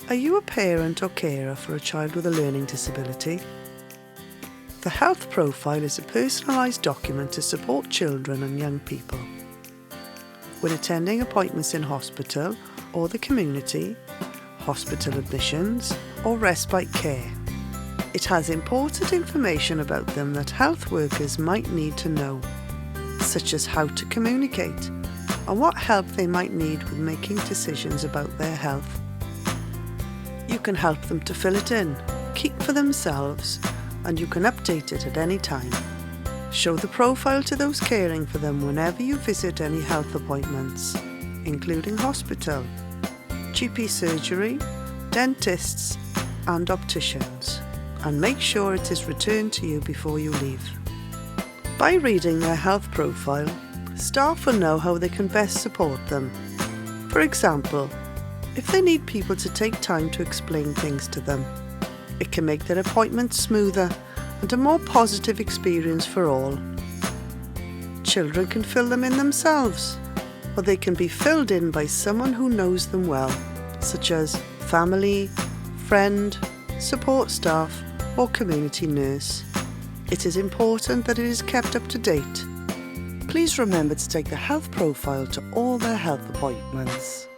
Are you a parent or carer for a child with a learning disability? The health profile is a personalised document to support children and young people. When attending appointments in hospital or the community, hospital admissions or respite care, it has important information about them that health workers might need to know, such as how to communicate and what help they might need with making decisions about their health. You can help them to fill it in, keep for themselves, and you can update it at any time. Show the profile to those caring for them whenever you visit any health appointments, including hospital, GP surgery, dentists and opticians, and make sure it is returned to you before you leave. By reading their health profile, staff will know how they can best support them. For example, if they need people to take time to explain things to them, it can make their appointments smoother and a more positive experience for all. Children can fill them in themselves, or they can be filled in by someone who knows them well, such as family, friend, support staff, or community nurse. It is important that it is kept up to date. Please remember to take the health profile to all their health appointments.